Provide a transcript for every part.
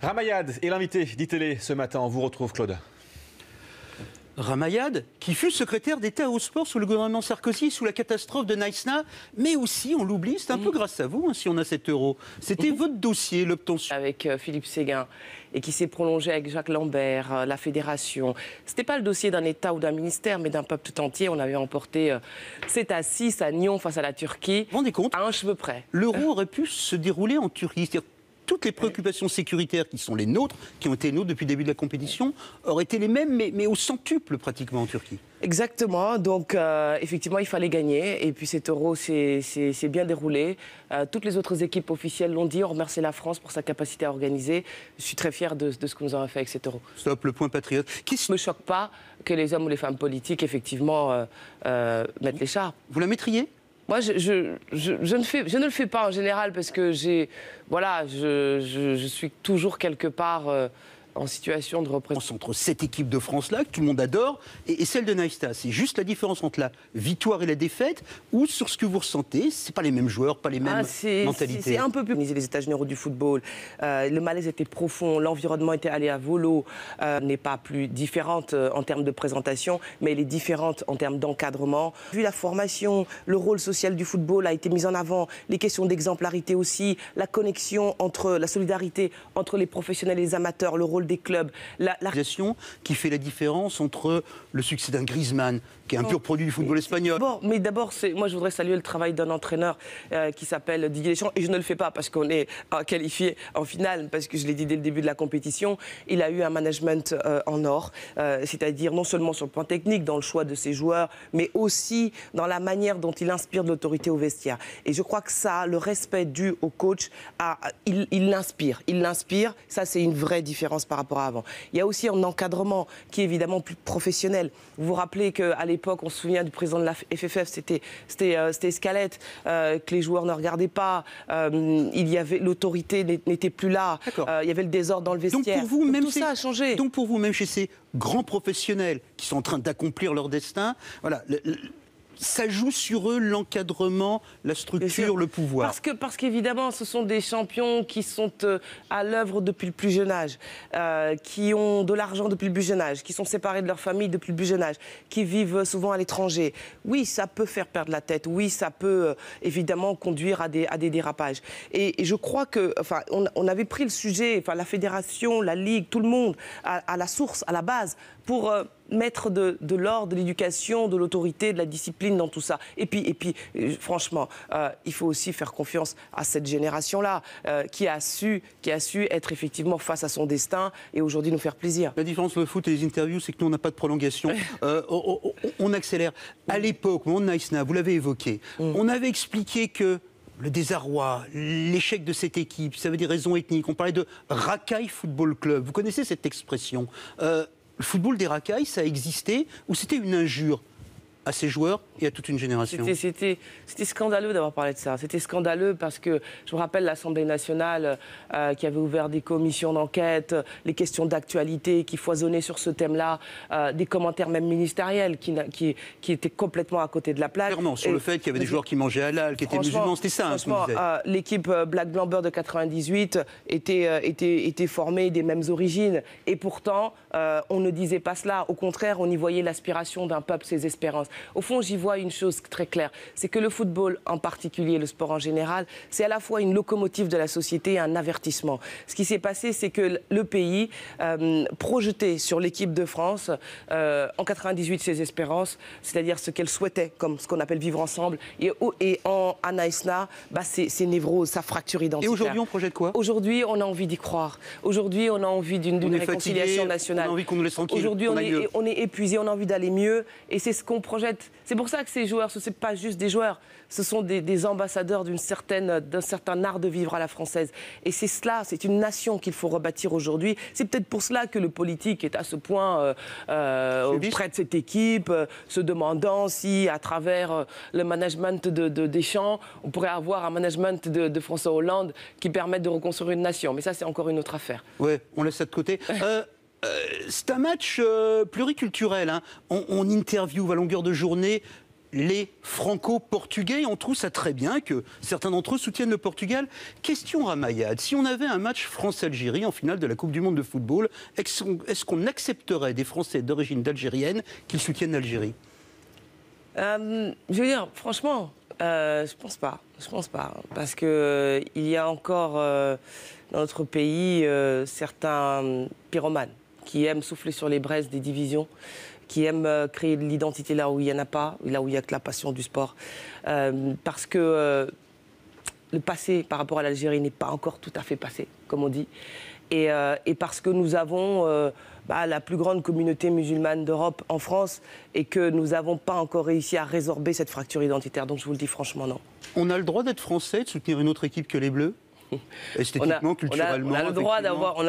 Ramayad est l'invité d'ITélé ce matin. On vous retrouve, Claude. Ramayad, qui fut secrétaire d'État au sport sous le gouvernement Sarkozy, sous la catastrophe de Naïsna, mais aussi, on l'oublie, c'est un peu grâce à vous, si on a cet euro. C'était votre dossier, l'obtention. Avec Philippe Séguin, et qui s'est prolongé avec Jacques Lambert, la fédération. C'était pas le dossier d'un État ou d'un ministère, mais d'un peuple tout entier. On avait emporté 7-6 à Nyon face à la Turquie. Vous vous rendez compte ? À un cheveu près. L'euro aurait pu se dérouler en Turquie. C'est-à-dire toutes les préoccupations sécuritaires qui sont les nôtres, qui ont été nôtres depuis le début de la compétition, auraient été les mêmes, mais au centuple pratiquement en Turquie. Exactement, donc effectivement il fallait gagner et puis cet euro s'est bien déroulé. Toutes les autres équipes officielles l'ont dit, on remercie la France pour sa capacité à organiser. Je suis très fier de ce que nous avons fait avec cet euro. Stop, le point patriote. Il ne me choque pas que les hommes ou les femmes politiques effectivement mettent l'écharpe. Vous la mettriez ? Moi, je ne le fais pas en général parce que je suis toujours quelque part en situation de représentation. Entre cette équipe de France-là, que tout le monde adore, et celle de Naïsta, c'est juste la différence entre la victoire et la défaite, ou sur ce que vous ressentez, c'est pas les mêmes joueurs, pas les mêmes mentalités. C'est un peu plus... Les états généraux du football, le malaise était profond, l'environnement était allé à volo, n'est pas plus différente en termes de présentation, mais elle est différente en termes d'encadrement. Vu la formation, le rôle social du football a été mis en avant, les questions d'exemplarité aussi, la connexion entre la solidarité entre les professionnels et les amateurs, le rôle des clubs. Qui fait la différence entre le succès d'un Griezmann, qui est un pur produit du football espagnol. Mais d'abord, moi je voudrais saluer le travail d'un entraîneur qui s'appelle Didier Deschamps, et je ne le fais pas parce qu'on est qualifié en finale, parce que je l'ai dit dès le début de la compétition, il a eu un management en or, c'est-à-dire non seulement sur le plan technique, dans le choix de ses joueurs, mais aussi dans la manière dont il inspire de l'autorité au vestiaire. Et je crois que ça, le respect dû au coach, il l'inspire, ça c'est une vraie différence par rapport à avant. Il y a aussi un encadrement qui est évidemment plus professionnel. Vous vous rappelez qu'à l'époque, on se souvient du président de la FFF, c'était Escalette, que les joueurs ne regardaient pas, il y avait l'autorité n'était plus là, il y avait le désordre dans le vestiaire. Donc pour vous, même tout ça a changé. Donc pour vous, même chez ces grands professionnels qui sont en train d'accomplir leur destin, voilà. Ça joue sur eux l'encadrement, la structure, le pouvoir. Parce qu'évidemment, ce sont des champions qui sont à l'œuvre depuis le plus jeune âge, qui ont de l'argent depuis le plus jeune âge, qui sont séparés de leur famille depuis le plus jeune âge, qui vivent souvent à l'étranger. Oui, ça peut faire perdre la tête. Oui, ça peut évidemment conduire à des dérapages. Et je crois que, on avait pris le sujet, la fédération, la ligue, tout le monde, à la source, à la base, pour mettre de l'ordre, de l'éducation, de l'autorité, de la discipline dans tout ça. Et puis franchement, il faut aussi faire confiance à cette génération-là, qui a su être effectivement face à son destin et aujourd'hui nous faire plaisir. La différence entre le foot et les interviews, c'est que nous, on n'a pas de prolongation. On accélère. À l'époque, au moment de Naïsna, vous l'avez évoqué, on avait expliqué que le désarroi, l'échec de cette équipe, ça avait des raisons ethniques. On parlait de Racaille Football Club. Vous connaissez cette expression ? Le football des racailles, ça a existé ou c'était une injure à ces joueurs et à toute une génération? C'était scandaleux d'avoir parlé de ça. C'était scandaleux parce que je me rappelle l'Assemblée nationale qui avait ouvert des commissions d'enquête, les questions d'actualité qui foisonnaient sur ce thème-là, des commentaires même ministériels qui étaient complètement à côté de la plaque. Clairement, sur le fait qu'il y avait des joueurs qui mangeaient halal, qui étaient musulmans, c'était ça. Franchement, l'équipe Black Blanc Beurre de 98 était formée des mêmes origines. Et pourtant, on ne disait pas cela. Au contraire, on y voyait l'aspiration d'un peuple, ses espérances. Au fond, j'y vois une chose très claire, c'est que le football en particulier, le sport en général, c'est à la fois une locomotive de la société et un avertissement. Ce qui s'est passé, c'est que le pays projetait sur l'équipe de France en 98 ses espérances, c'est-à-dire ce qu'elle souhaitait, comme ce qu'on appelle vivre ensemble, et à Naïsna, ses névroses, sa fracture identitaire. Et aujourd'hui, on projette quoi? Aujourd'hui, on a envie d'y croire. Aujourd'hui, on a envie d'une réconciliation nationale. On a envie qu'on nous laisse tranquille. Aujourd'hui, on est épuisé, on a envie d'aller mieux, et c'est ce qu'on projette. C'est pour ça que ces joueurs, ce ne sont pas juste des joueurs, ce sont des ambassadeurs d'un certain art de vivre à la française. Et c'est cela, c'est une nation qu'il faut rebâtir aujourd'hui. C'est peut-être pour cela que le politique est à ce point près de cette équipe, se demandant si, à travers le management de Deschamps, on pourrait avoir un management de François Hollande qui permette de reconstruire une nation. Mais ça, c'est encore une autre affaire. Oui, on laisse ça de côté. C'est un match pluriculturel. Hein. On interviewe à longueur de journée les franco-portugais. On trouve ça très bien que certains d'entre eux soutiennent le Portugal. Question Ramayad, si on avait un match France-Algérie en finale de la Coupe du Monde de football, est-ce qu'on accepterait des Français d'origine algérienne qu'ils soutiennent l'Algérie ? Je veux dire, franchement, je pense pas. Je pense pas. Parce qu'il y a encore dans notre pays certains pyromanes qui aiment souffler sur les braises des divisions, qui aiment créer de l'identité là où il n'y en a pas, là où il n'y a que la passion du sport. Parce que le passé par rapport à l'Algérie n'est pas encore tout à fait passé, comme on dit. Et parce que nous avons la plus grande communauté musulmane d'Europe en France et que nous n'avons pas encore réussi à résorber cette fracture identitaire. Donc je vous le dis franchement, non. On a le droit d'être français, de soutenir une autre équipe que les Bleus ? Esthétiquement, culturellement, on a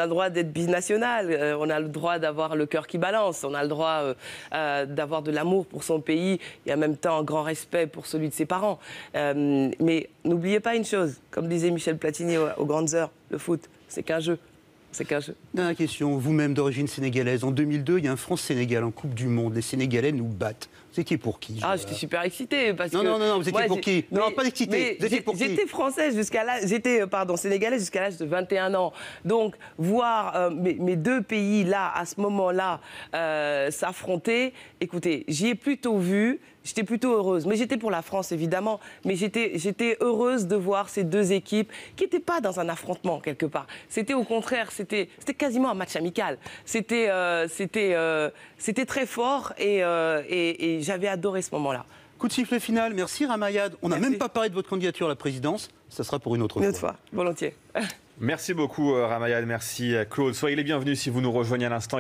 le droit d'être binational, on a le droit d'avoir le cœur qui balance, on a le droit d'avoir de l'amour pour son pays et en même temps un grand respect pour celui de ses parents. Mais n'oubliez pas une chose, comme disait Michel Platini aux Grandes Heures, le foot, c'est qu'un jeu. C'est qu'un jeu. Dernière question, vous-même d'origine sénégalaise, en 2002, il y a un France-Sénégal en Coupe du Monde, les Sénégalais nous battent. Vous étiez pour qui ? J'étais super excitée parce que... Non, vous étiez pour qui ? Non, pas excitée, vous étiez pour qui ? J'étais française sénégalaise jusqu'à l'âge de 21 ans. Donc, voir mes deux pays là, à ce moment-là, s'affronter, écoutez, j'y ai plutôt vu... J'étais plutôt heureuse, mais j'étais pour la France évidemment, mais j'étais heureuse de voir ces deux équipes qui n'étaient pas dans un affrontement quelque part. C'était au contraire, c'était quasiment un match amical. C'était très fort et j'avais adoré ce moment-là. Coup de sifflet final, merci Ramayad. On n'a même pas parlé de votre candidature à la présidence, ça sera pour une autre fois. Une autre fois, volontiers. Merci beaucoup Ramayad, merci Claude. Soyez les bienvenus si vous nous rejoignez à l'instant.